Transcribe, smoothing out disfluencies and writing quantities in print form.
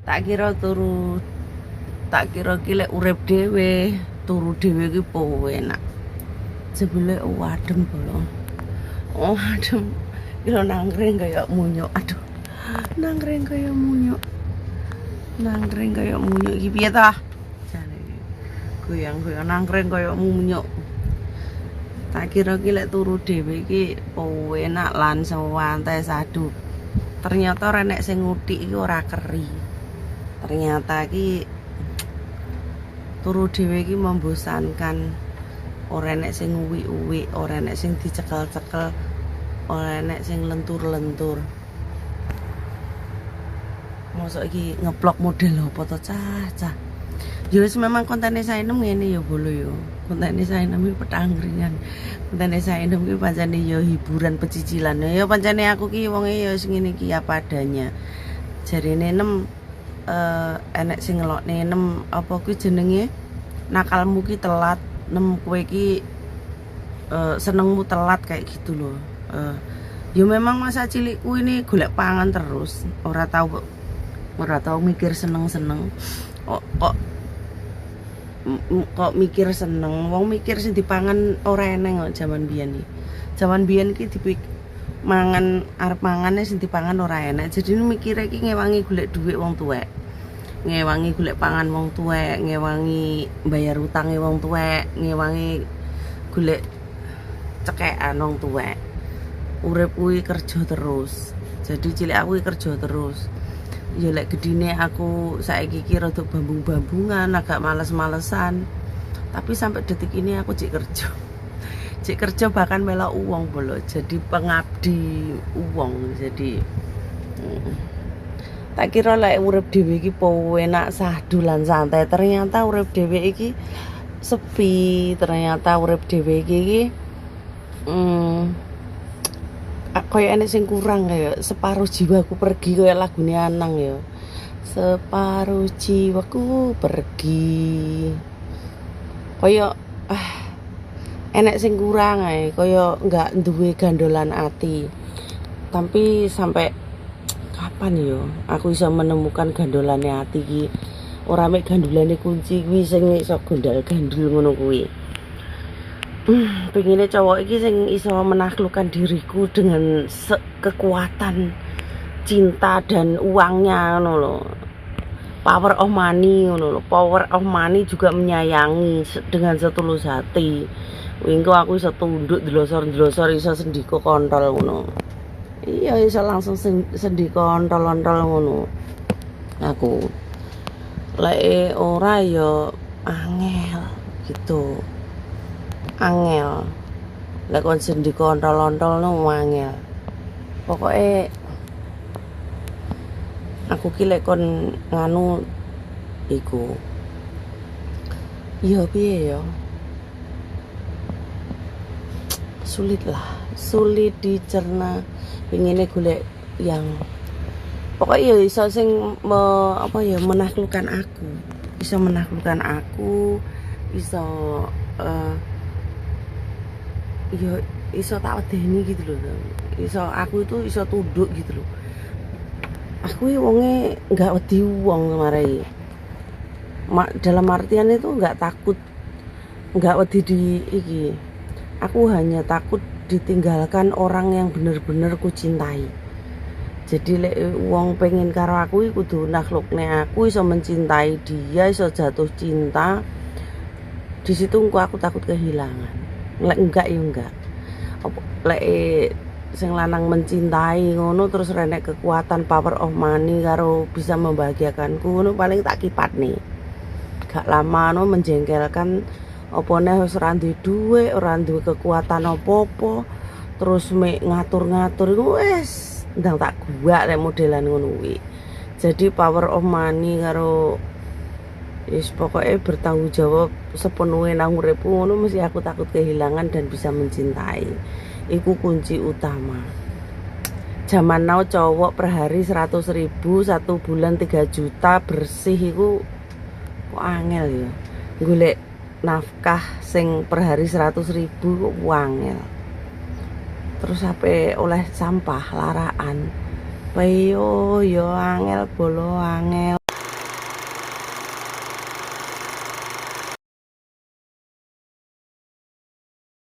tak kira ki lek urip dhewe, turu dhewe ki po enak. Jebule adem bolong. Adem. Kira nangkring kaya munyuk. Aduh. Nangkring kaya munyuk. Iki piye ta? Jane goyang-goyang nangkring kaya munyuk. Tak kira ki lek turu dhewe ki po enak lan santai sadu. Ternyata renek sing ngutik iki ora keri. Ternyata ki turu dhewe iki membosankan. Ora enek sing uwi-uwi, ora enek sing dicekel-cekel, ora enek sing lentur-lentur. Mosok iki ngeplok model apa to cah. Ya wis memang kontene Sainem ngene ya bolo ya. Kontene Sainem iki petangringan. Kontene Sainem iki pancene ya hiburan pecicilan. Ya pancene aku ki wonge ya sing ngene iki apa adanya. Jarine Nem enek sing ngelokne Nem apa kuwi jenenge nakalmu ki telat, Nem kowe ki senengmu telat kayak gitu loh. Ya memang masa cilikku ini golek pangan terus, ora tahu mikir seneng-seneng. Kok mikir seneng, wong mikir sing dipangan ora eneng kok jaman biyen iki. Jaman biyen ki mangan arep mangane sing dipangan ora enak. Jadi mikire iki ngewangi golek dhuwit wong tuwek. Ngewangi golek pangan wong tuwek, ngewangi bayar utange wong tuwek, ngewangi golek cekekan wong tuwek. Urip kuwi kerja terus. Jadi cilik aku kerja terus. Ya lek gedine aku saiki ki rada bambung-bambungan, agak males-malesan. Tapi sampai detik ini aku cek kerja. Cek kerja bahkan melok uang bolo. Jadi pengabdi uang. Jadi tak kira lek urip dhewe iki po enak sahdu lan santai. Ternyata urip dhewe iki sepi. Ternyata urip dhewe iki kaya enek sing kurang kaya separuh jiwaku pergi kaya lagune Anang ya. Separuh jiwaku pergi. Kaya enek sing kurang ae, kaya enggak duwe gandolan ati. Tapi sampai kapan ya aku bisa menemukan gandolane ati iki? Ora mek gandolane kunci kuwi sing iso gondal-gandul ngono kuwi. Pengine cowok iki sing iso menaklukkan diriku dengan kekuatan cinta dan uangnya ngono lho. Power of money ngono lho. Power of money juga menyayangi dengan setulus hati. Wingko aku iso tunduk dlosor-dlosor iso sendika kontol ngono. Iya iso langsung sendika kontol-kontol ngono. Aku lek ora ya angel gitu. Angel lek kon sendika kontol-kontol no angel. Pokoke aku ki lek kon nganu iku ya piye ya sulit dicerna. Pengine golek yang pokoknya ya iso sing menaklukkan aku, iso ya iso tak wedeni gitu loh. Aku itu iso tunduk gitu loh. Aku wonge enggak wedi wong kemarin. Dalam artian itu enggak takut, enggak wedi di iki. Aku hanya takut ditinggalkan orang yang bener-bener ku cintai. Jadi lek wong pengen karo aku kudu naklukne aku iso mencintai dia, iso jatuh cinta. Di situ aku takut kehilangan. Lek enggak ya enggak. Lek sing lanang mencintai ngono terus renek kekuatan power of money karo bisa membahagiakanku ngono paling tak kipatne. Gak lama no menjengkelkan apa neh wis ora duwe dhuwit, ora duwe kekuatan apa-apa. Terus mek ngatur-ngatur iku wis ndang tak guak lek modelan ngono kuwi. Jadi power of money karo wis pokoke bertanggung jawab sepenuhnya nang uripku ngono mesti aku takut kehilangan dan bisa mencintai. Iku kunci utama. Zaman now cowok per hari 100.000, 1 bulan 3 juta bersih iku kok angel ya. Golek nafkah sing per hari 100.000 kok angel. Terus sampai oleh sampah laraan. Bayo yo angel bolo angel.